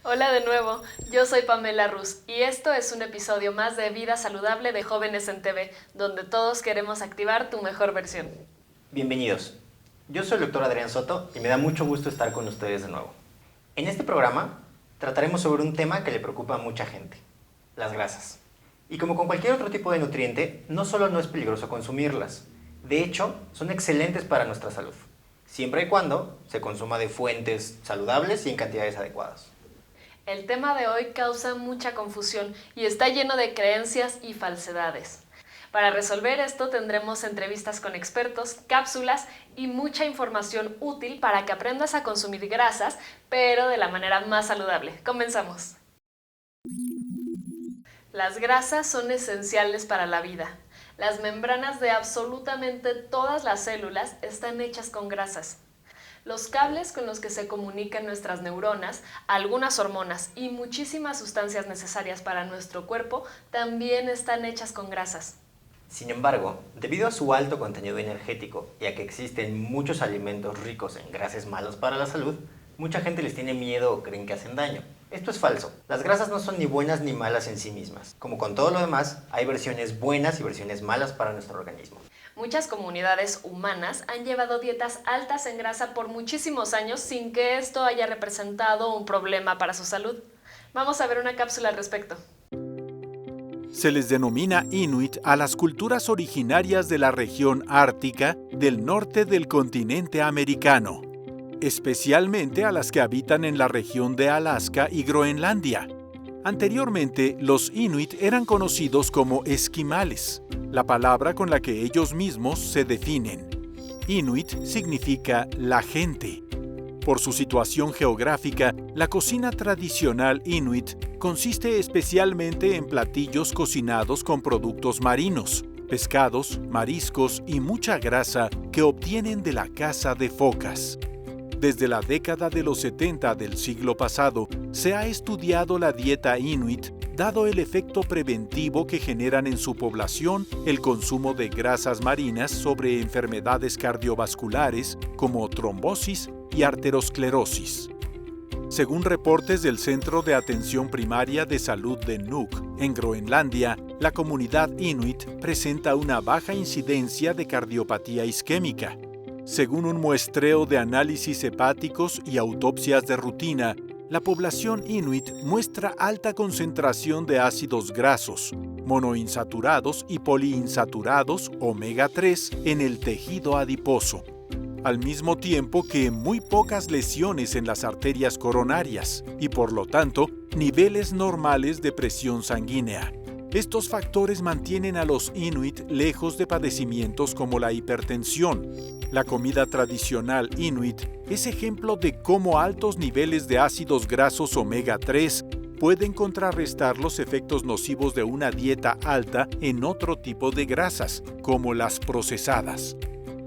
Hola de nuevo, yo soy Pamela Rus y esto es un episodio más de Vida Saludable de Jóvenes en TV, donde todos queremos activar tu mejor versión. Bienvenidos. Yo soy el doctor Adrián Soto y me da mucho gusto estar con ustedes de nuevo. En este programa trataremos sobre un tema que le preocupa a mucha gente, las grasas. Y como con cualquier otro tipo de nutriente, no solo no es peligroso consumirlas, de hecho, son excelentes para nuestra salud, siempre y cuando se consuma de fuentes saludables y en cantidades adecuadas. El tema de hoy causa mucha confusión y está lleno de creencias y falsedades. Para resolver esto tendremos entrevistas con expertos, cápsulas y mucha información útil para que aprendas a consumir grasas, pero de la manera más saludable. Comenzamos. Las grasas son esenciales para la vida. Las membranas de absolutamente todas las células están hechas con grasas. Los cables con los que se comunican nuestras neuronas, algunas hormonas y muchísimas sustancias necesarias para nuestro cuerpo también están hechas con grasas. Sin embargo, debido a su alto contenido energético y a que existen muchos alimentos ricos en grasas malos para la salud, mucha gente les tiene miedo o creen que hacen daño. Esto es falso. Las grasas no son ni buenas ni malas en sí mismas. Como con todo lo demás, hay versiones buenas y versiones malas para nuestro organismo. Muchas comunidades humanas han llevado dietas altas en grasa por muchísimos años sin que esto haya representado un problema para su salud. Vamos a ver una cápsula al respecto. Se les denomina Inuit a las culturas originarias de la región ártica del norte del continente americano, especialmente a las que habitan en la región de Alaska y Groenlandia. Anteriormente, los Inuit eran conocidos como esquimales, la palabra con la que ellos mismos se definen. Inuit significa la gente. Por su situación geográfica, la cocina tradicional Inuit consiste especialmente en platillos cocinados con productos marinos, pescados, mariscos y mucha grasa que obtienen de la caza de focas. Desde la década de los 70 del siglo pasado, se ha estudiado la dieta Inuit, dado el efecto preventivo que generan en su población el consumo de grasas marinas sobre enfermedades cardiovasculares como trombosis y arteriosclerosis. Según reportes del Centro de Atención Primaria de Salud de Nuuk, en Groenlandia, la comunidad Inuit presenta una baja incidencia de cardiopatía isquémica. Según un muestreo de análisis hepáticos y autopsias de rutina, la población Inuit muestra alta concentración de ácidos grasos, monoinsaturados y poliinsaturados omega 3 en el tejido adiposo, al mismo tiempo que muy pocas lesiones en las arterias coronarias y, por lo tanto, niveles normales de presión sanguínea. Estos factores mantienen a los Inuit lejos de padecimientos como la hipertensión. La comida tradicional Inuit es ejemplo de cómo altos niveles de ácidos grasos omega 3 pueden contrarrestar los efectos nocivos de una dieta alta en otro tipo de grasas, como las procesadas.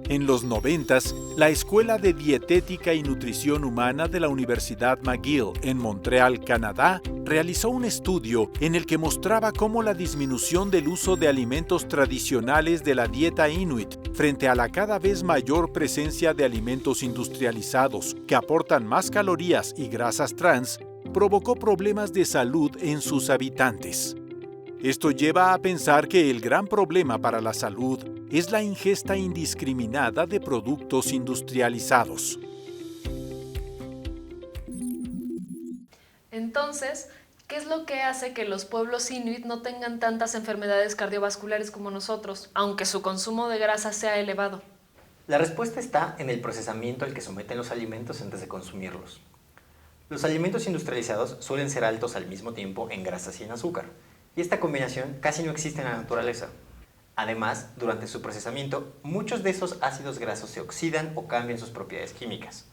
En los 90s, la Escuela de Dietética y Nutrición Humana de la Universidad McGill en Montreal, Canadá, realizó un estudio en el que mostraba cómo la disminución del uso de alimentos tradicionales de la dieta Inuit frente a la cada vez mayor presencia de alimentos industrializados que aportan más calorías y grasas trans provocó problemas de salud en sus habitantes. Esto lleva a pensar que el gran problema para la salud es la ingesta indiscriminada de productos industrializados. Entonces, ¿qué es lo que hace que los pueblos inuit no tengan tantas enfermedades cardiovasculares como nosotros, aunque su consumo de grasa sea elevado? La respuesta está en el procesamiento al que someten los alimentos antes de consumirlos. Los alimentos industrializados suelen ser altos al mismo tiempo en grasas y en azúcar, y esta combinación casi no existe en la naturaleza. Además, durante su procesamiento, muchos de esos ácidos grasos se oxidan o cambian sus propiedades químicas.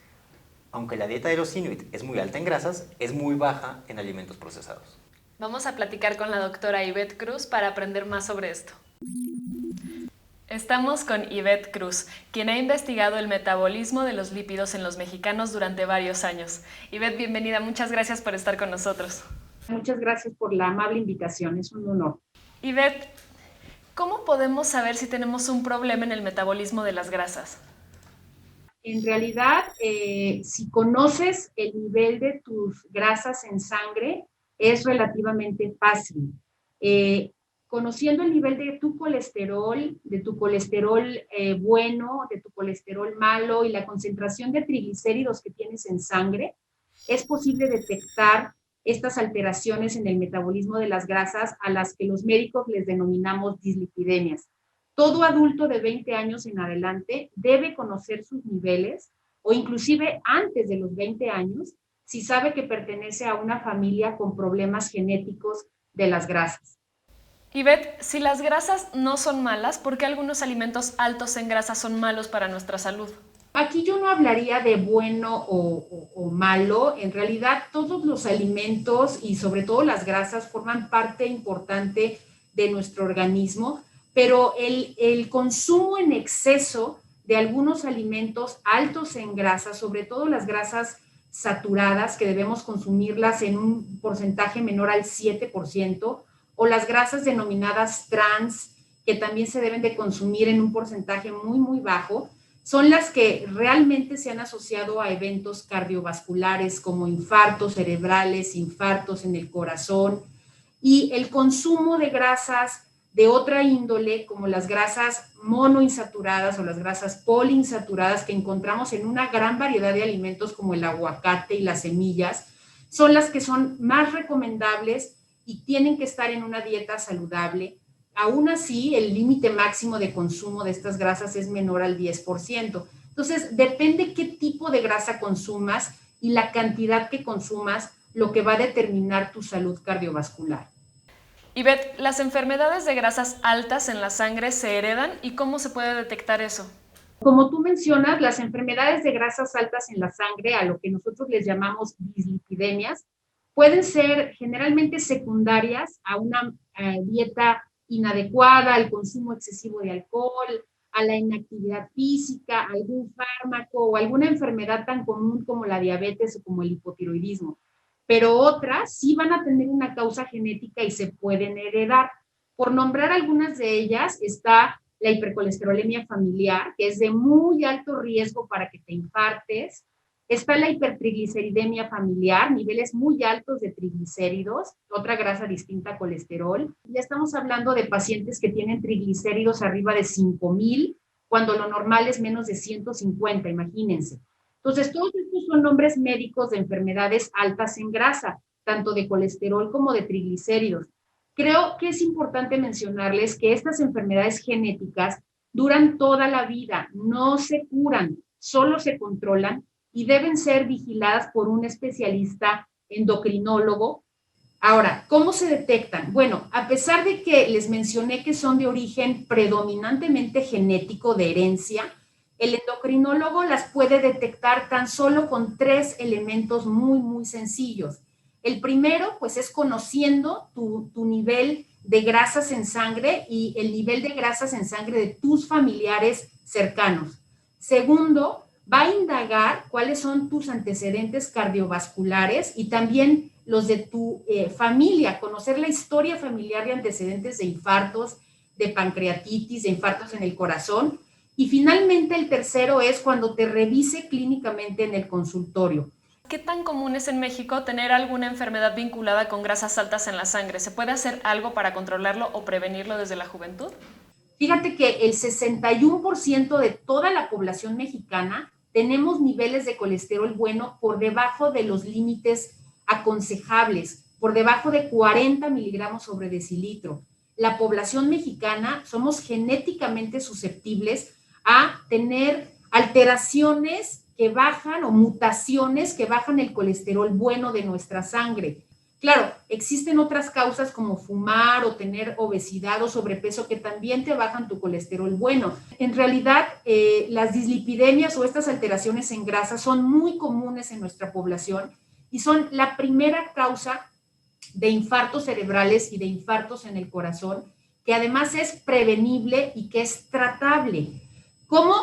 Aunque la dieta de los Inuit es muy alta en grasas, es muy baja en alimentos procesados. Vamos a platicar con la doctora Ivette Cruz para aprender más sobre esto. Estamos con Ivette Cruz, quien ha investigado el metabolismo de los lípidos en los mexicanos durante varios años. Ivette, bienvenida, muchas gracias por estar con nosotros. Muchas gracias por la amable invitación, es un honor. Ivette, ¿cómo podemos saber si tenemos un problema en el metabolismo de las grasas? En realidad, si conoces el nivel de tus grasas en sangre, es relativamente fácil. Conociendo el nivel de tu colesterol bueno, de tu colesterol malo y la concentración de triglicéridos que tienes en sangre, es posible detectar estas alteraciones en el metabolismo de las grasas a las que los médicos les denominamos dislipidemias. Todo adulto de 20 años en adelante debe conocer sus niveles o inclusive antes de los 20 años si sabe que pertenece a una familia con problemas genéticos de las grasas. Ivette, si las grasas no son malas, ¿por qué algunos alimentos altos en grasa son malos para nuestra salud? Aquí yo no hablaría de bueno o malo. En realidad, todos los alimentos y sobre todo las grasas forman parte importante de nuestro organismo, pero el consumo en exceso de algunos alimentos altos en grasa, sobre todo las grasas saturadas, que debemos consumirlas en un porcentaje menor al 7%, o las grasas denominadas trans, que también se deben de consumir en un porcentaje muy, muy bajo, son las que realmente se han asociado a eventos cardiovasculares como infartos cerebrales, infartos en el corazón, y el consumo de grasas de otra índole, como las grasas monoinsaturadas o las grasas poliinsaturadas que encontramos en una gran variedad de alimentos como el aguacate y las semillas, son las que son más recomendables y tienen que estar en una dieta saludable. Aún así, el límite máximo de consumo de estas grasas es menor al 10%. Entonces, depende qué tipo de grasa consumas y la cantidad que consumas, lo que va a determinar tu salud cardiovascular. Ivette, ¿las enfermedades de grasas altas en la sangre se heredan y cómo se puede detectar eso? Como tú mencionas, las enfermedades de grasas altas en la sangre, a lo que nosotros les llamamos dislipidemias, pueden ser generalmente secundarias a una dieta inadecuada, al consumo excesivo de alcohol, a la inactividad física, a algún fármaco o alguna enfermedad tan común como la diabetes o como el hipotiroidismo. Pero otras sí van a tener una causa genética y se pueden heredar. Por nombrar algunas de ellas está la hipercolesterolemia familiar, que es de muy alto riesgo para que te infartes. Está la hipertrigliceridemia familiar, niveles muy altos de triglicéridos, otra grasa distinta a colesterol. Ya estamos hablando de pacientes que tienen triglicéridos arriba de 5,000, cuando lo normal es menos de 150, imagínense. Entonces, todos estos son nombres médicos de enfermedades altas en grasa, tanto de colesterol como de triglicéridos. Creo que es importante mencionarles que estas enfermedades genéticas duran toda la vida, no se curan, solo se controlan y deben ser vigiladas por un especialista endocrinólogo. Ahora, ¿cómo se detectan? Bueno, a pesar de que les mencioné que son de origen predominantemente genético de herencia, el endocrinólogo las puede detectar tan solo con 3 elementos muy, muy sencillos. El primero, pues, es conociendo tu nivel de grasas en sangre y el nivel de grasas en sangre de tus familiares cercanos. Segundo, va a indagar cuáles son tus antecedentes cardiovasculares y también los de tu familia, conocer la historia familiar de antecedentes de infartos, de pancreatitis, de infartos en el corazón. Y finalmente el tercero es cuando te revise clínicamente en el consultorio. ¿Qué tan común es en México tener alguna enfermedad vinculada con grasas altas en la sangre? ¿Se puede hacer algo para controlarlo o prevenirlo desde la juventud? Fíjate que el 61% de toda la población mexicana tenemos niveles de colesterol bueno por debajo de los límites aconsejables, por debajo de 40 miligramos sobre decilitro. La población mexicana somos genéticamente susceptibles a tener alteraciones que bajan o mutaciones que bajan el colesterol bueno de nuestra sangre. Claro, existen otras causas como fumar o tener obesidad o sobrepeso que también te bajan tu colesterol bueno. En realidad, las dislipidemias o estas alteraciones en grasa son muy comunes en nuestra población y son la primera causa de infartos cerebrales y de infartos en el corazón, que además es prevenible y que es tratable. ¿Cómo?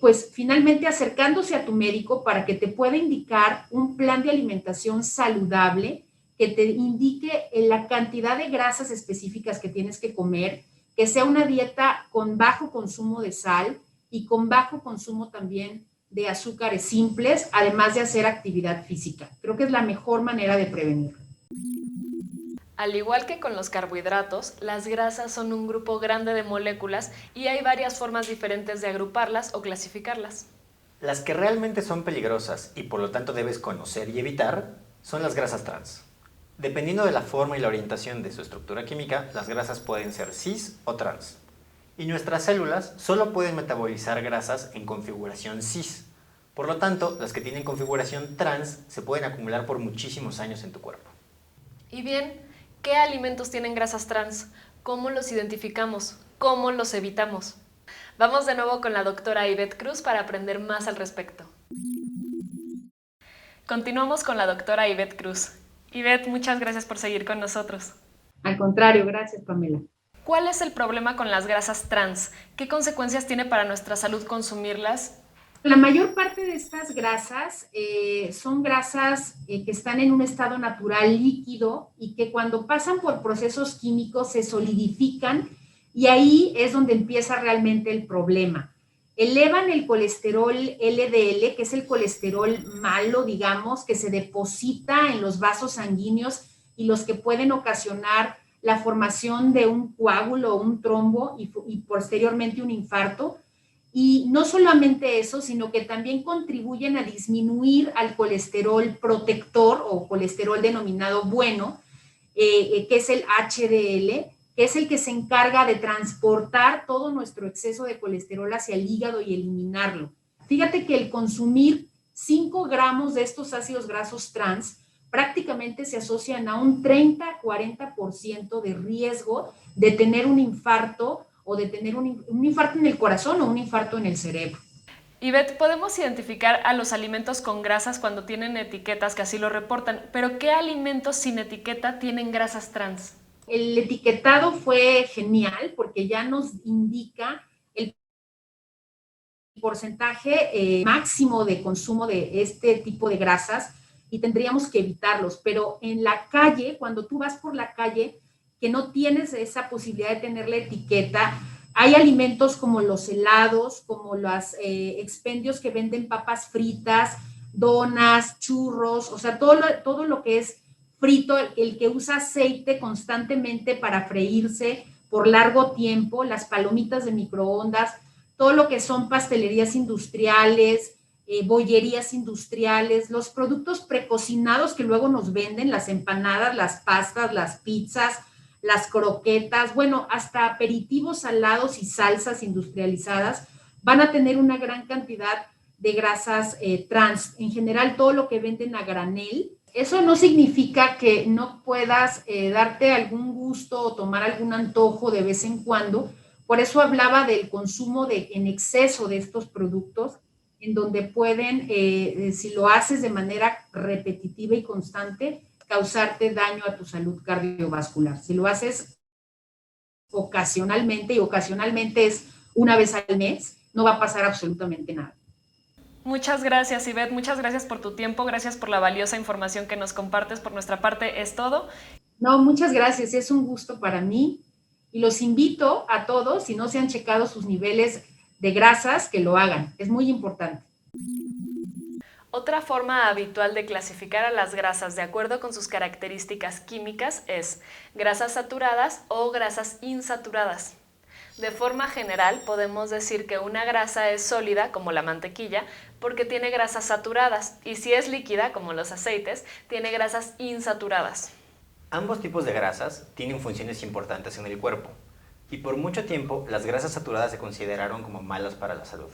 Pues finalmente acercándose a tu médico para que te pueda indicar un plan de alimentación saludable que te indique la cantidad de grasas específicas que tienes que comer, que sea una dieta con bajo consumo de sal y con bajo consumo también de azúcares simples, además de hacer actividad física. Creo que es la mejor manera de prevenir. Al igual que con los carbohidratos, las grasas son un grupo grande de moléculas y hay varias formas diferentes de agruparlas o clasificarlas. Las que realmente son peligrosas y por lo tanto debes conocer y evitar son las grasas trans. Dependiendo de la forma y la orientación de su estructura química, las grasas pueden ser cis o trans. Y nuestras células solo pueden metabolizar grasas en configuración cis. Por lo tanto, las que tienen configuración trans se pueden acumular por muchísimos años en tu cuerpo. Y bien, ¿qué alimentos tienen grasas trans? ¿Cómo los identificamos? ¿Cómo los evitamos? Vamos de nuevo con la doctora Ivette Cruz para aprender más al respecto. Continuamos con la doctora Ivette Cruz. Ivette, muchas gracias por seguir con nosotros. Al contrario, gracias, Pamela. ¿Cuál es el problema con las grasas trans? ¿Qué consecuencias tiene para nuestra salud consumirlas? La mayor parte de estas grasas son grasas que están en un estado natural líquido y que cuando pasan por procesos químicos se solidifican y ahí es donde empieza realmente el problema. Elevan el colesterol LDL, que es el colesterol malo, digamos, que se deposita en los vasos sanguíneos y los que pueden ocasionar la formación de un coágulo o un trombo y posteriormente un infarto. Y no solamente eso, sino que también contribuyen a disminuir al colesterol protector o colesterol denominado bueno, que es el HDL, que es el que se encarga de transportar todo nuestro exceso de colesterol hacia el hígado y eliminarlo. Fíjate que el consumir 5 gramos de estos ácidos grasos trans prácticamente se asocian a un 30-40% de riesgo de tener un infarto o de tener un infarto en el corazón o un infarto en el cerebro. Ivette, podemos identificar a los alimentos con grasas cuando tienen etiquetas que así lo reportan, pero ¿qué alimentos sin etiqueta tienen grasas trans? El etiquetado fue genial porque ya nos indica el porcentaje máximo de consumo de este tipo de grasas y tendríamos que evitarlos, pero en la calle, cuando tú vas por la calle, que no tienes esa posibilidad de tener la etiqueta, hay alimentos como los helados, como los expendios que venden papas fritas, donas, churros, o sea, todo lo que es frito, el que usa aceite constantemente para freírse por largo tiempo, las palomitas de microondas, todo lo que son pastelerías industriales, bollerías industriales, los productos precocinados que luego nos venden, las empanadas, las pastas, las pizzas, las croquetas, bueno, hasta aperitivos salados y salsas industrializadas van a tener una gran cantidad de grasas trans. En general, todo lo que venden a granel. Eso no significa que no puedas darte algún gusto o tomar algún antojo de vez en cuando. Por eso hablaba del consumo en exceso de estos productos, en donde pueden, si lo haces de manera repetitiva y constante, causarte daño a tu salud cardiovascular. Si lo haces ocasionalmente, y ocasionalmente es una vez al mes, no va a pasar absolutamente nada. Muchas gracias, Ivette. Muchas gracias por tu tiempo. Gracias por la valiosa información que nos compartes. Por nuestra parte es todo. No, muchas gracias. Es un gusto para mí. Y los invito a todos, si no se han checado sus niveles de grasas, que lo hagan. Es muy importante. Otra forma habitual de clasificar a las grasas de acuerdo con sus características químicas es grasas saturadas o grasas insaturadas. De forma general, podemos decir que una grasa es sólida, como la mantequilla, porque tiene grasas saturadas, y si es líquida, como los aceites, tiene grasas insaturadas. Ambos tipos de grasas tienen funciones importantes en el cuerpo, y por mucho tiempo las grasas saturadas se consideraron como malas para la salud.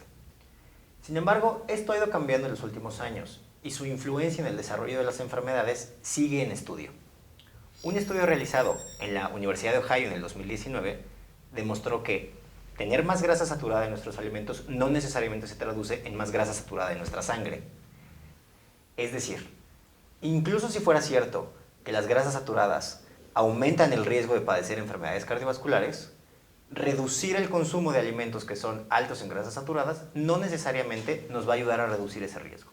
Sin embargo, esto ha ido cambiando en los últimos años, y su influencia en el desarrollo de las enfermedades sigue en estudio. Un estudio realizado en la Universidad de Ohio en el 2019 demostró que tener más grasa saturada en nuestros alimentos no necesariamente se traduce en más grasa saturada en nuestra sangre. Es decir, incluso si fuera cierto que las grasas saturadas aumentan el riesgo de padecer enfermedades cardiovasculares, reducir el consumo de alimentos que son altos en grasas saturadas no necesariamente nos va a ayudar a reducir ese riesgo.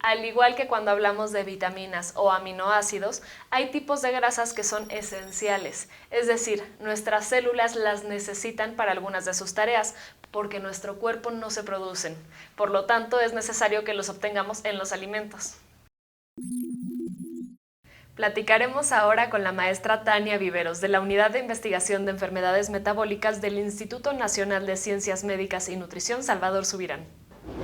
Al igual que cuando hablamos de vitaminas o aminoácidos, hay tipos de grasas que son esenciales, es decir, nuestras células las necesitan para algunas de sus tareas, porque nuestro cuerpo no se producen. Por lo tanto, es necesario que los obtengamos en los alimentos. Platicaremos ahora con la maestra Tania Viveros, de la Unidad de Investigación de Enfermedades Metabólicas del Instituto Nacional de Ciencias Médicas y Nutrición Salvador Subirán.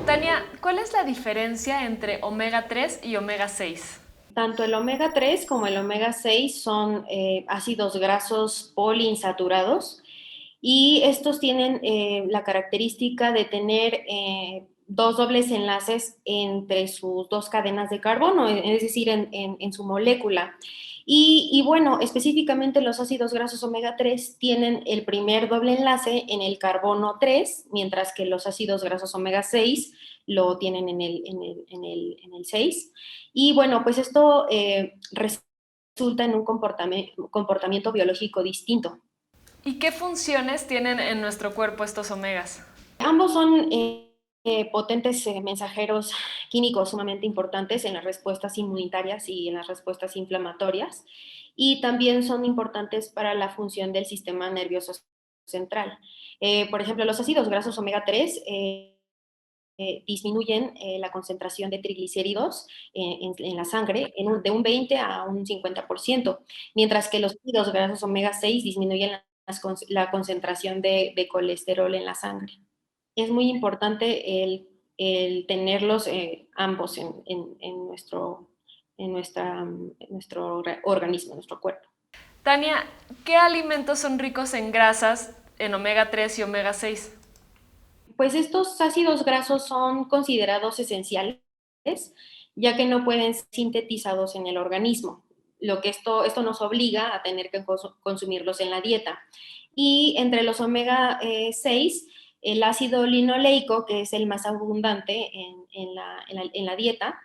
Tania, ¿cuál es la diferencia entre omega 3 y omega 6? Tanto el omega 3 como el omega 6 son ácidos grasos poliinsaturados y estos tienen la característica de tener dos dobles enlaces entre sus dos cadenas de carbono, es decir, en su molécula. Y bueno, específicamente los ácidos grasos omega 3 tienen el primer doble enlace en el carbono 3, mientras que los ácidos grasos omega 6 lo tienen en el 6. Y bueno, pues esto resulta en un comportamiento biológico distinto. ¿Y qué funciones tienen en nuestro cuerpo estos omegas? Ambos son potentes mensajeros químicos sumamente importantes en las respuestas inmunitarias y en las respuestas inflamatorias, y también son importantes para la función del sistema nervioso central. Por ejemplo, los ácidos grasos omega 3 disminuyen la concentración de triglicéridos en la sangre de un 20 a un 50%, mientras que los ácidos grasos omega 6 disminuyen la concentración de colesterol en la sangre. Es muy importante el tenerlos ambos en nuestro organismo, en nuestro cuerpo. Tania, ¿qué alimentos son ricos en grasas, en omega 3 y omega 6? Pues estos ácidos grasos son considerados esenciales, ya que no pueden ser sintetizados en el organismo, lo que esto nos obliga a tener que consumirlos en la dieta. Y entre los omega 6, el ácido linoleico, que es el más abundante en la dieta,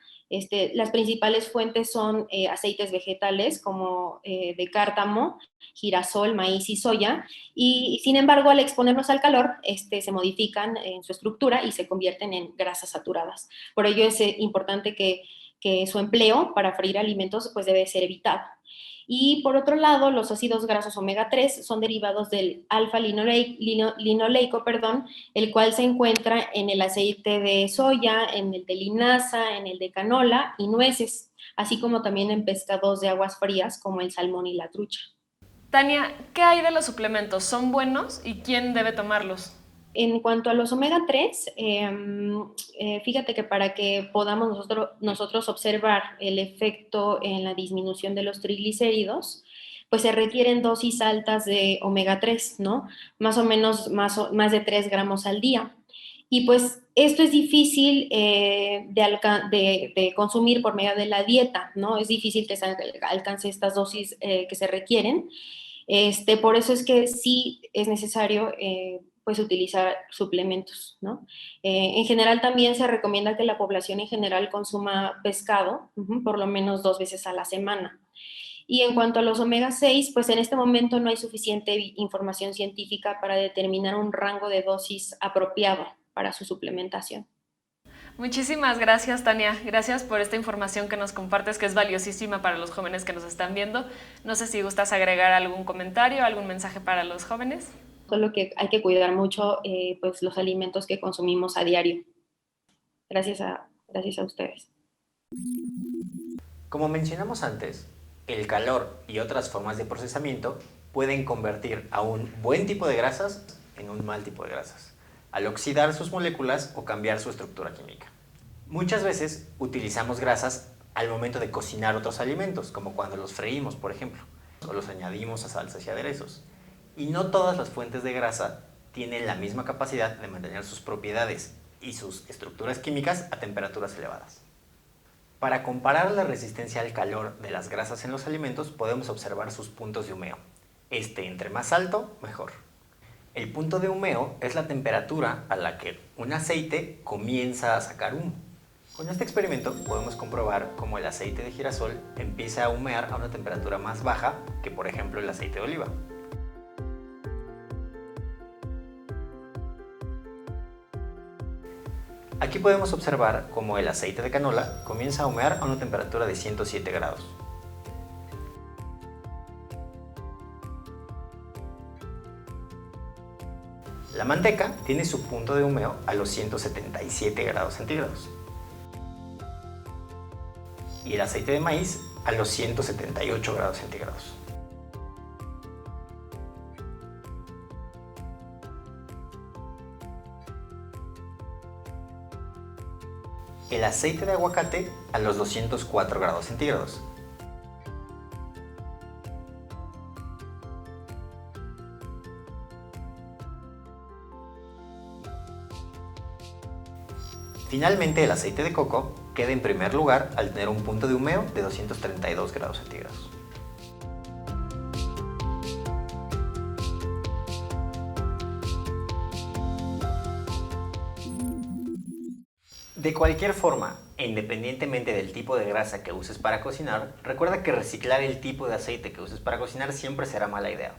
las principales fuentes son aceites vegetales como de cártamo, girasol, maíz y soya, y sin embargo al exponerlos al calor se modifican en su estructura y se convierten en grasas saturadas. Por ello es importante que su empleo para freír alimentos pues debe ser evitado. Y por otro lado, los ácidos grasos omega 3 son derivados del alfa-linoleico, el cual se encuentra en el aceite de soya, en el de linaza, en el de canola y nueces, así como también en pescados de aguas frías como el salmón y la trucha. Tania, ¿qué hay de los suplementos? ¿Son buenos y quién debe tomarlos? En cuanto a los omega 3, fíjate que para que podamos nosotros observar el efecto en la disminución de los triglicéridos, pues se requieren dosis altas de omega 3, ¿no? Más o menos más de 3 gramos al día. Y pues esto es difícil de consumir por medio de la dieta, ¿no? Es difícil que se alcance estas dosis que se requieren. Por eso es que sí es necesario pues utilizar suplementos, ¿no? En general también se recomienda que la población en general consuma pescado por lo menos 2 veces a la semana. Y en cuanto a los omega 6, pues en este momento no hay suficiente información científica para determinar un rango de dosis apropiado para su suplementación. Muchísimas gracias, Tania. Gracias por esta información que nos compartes, que es valiosísima para los jóvenes que nos están viendo. No sé si gustas agregar algún comentario, algún mensaje para los jóvenes. Solo que hay que cuidar mucho pues los alimentos que consumimos a diario. Gracias a ustedes. Como mencionamos antes, el calor y otras formas de procesamiento pueden convertir a un buen tipo de grasas en un mal tipo de grasas, al oxidar sus moléculas o cambiar su estructura química. Muchas veces utilizamos grasas al momento de cocinar otros alimentos, como cuando los freímos, por ejemplo, o los añadimos a salsas y aderezos. Y no todas las fuentes de grasa tienen la misma capacidad de mantener sus propiedades y sus estructuras químicas a temperaturas elevadas. Para comparar la resistencia al calor de las grasas en los alimentos, podemos observar sus puntos de humeo. Entre más alto, mejor. El punto de humeo es la temperatura a la que un aceite comienza a sacar humo. Con este experimento podemos comprobar cómo el aceite de girasol empieza a humear a una temperatura más baja que, por ejemplo, el aceite de oliva. Aquí podemos observar cómo el aceite de canola comienza a humear a una temperatura de 107 grados. La manteca tiene su punto de humeo a los 177 grados centígrados. Y el aceite de maíz a los 178 grados centígrados. El aceite de aguacate a los 204 grados centígrados. Finalmente, el aceite de coco queda en primer lugar al tener un punto de humeo de 232 grados centígrados. De cualquier forma, e independientemente del tipo de grasa que uses para cocinar, recuerda que reciclar el tipo de aceite que uses para cocinar siempre será mala idea.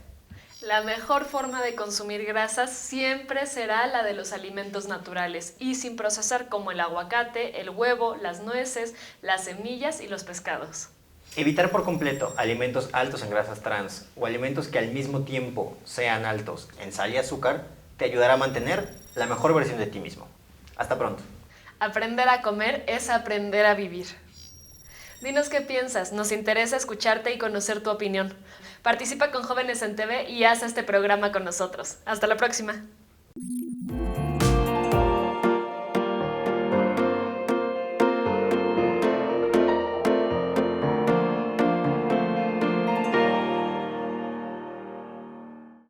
La mejor forma de consumir grasas siempre será la de los alimentos naturales y sin procesar, como el aguacate, el huevo, las nueces, las semillas y los pescados. Evitar por completo alimentos altos en grasas trans o alimentos que al mismo tiempo sean altos en sal y azúcar te ayudará a mantener la mejor versión de ti mismo. Hasta pronto. Aprender a comer es aprender a vivir. Dinos qué piensas, nos interesa escucharte y conocer tu opinión. Participa con Jóvenes en TV y haz este programa con nosotros. Hasta la próxima.